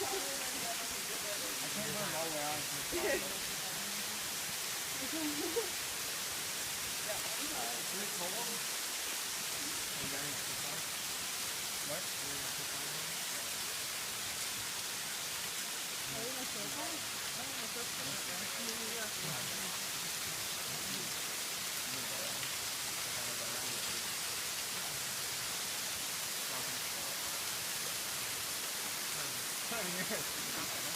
can't go nowhere on should we call them? Are you going to phone? What? Are you going to phone? 可以了，手上，我说吃那个。看里面。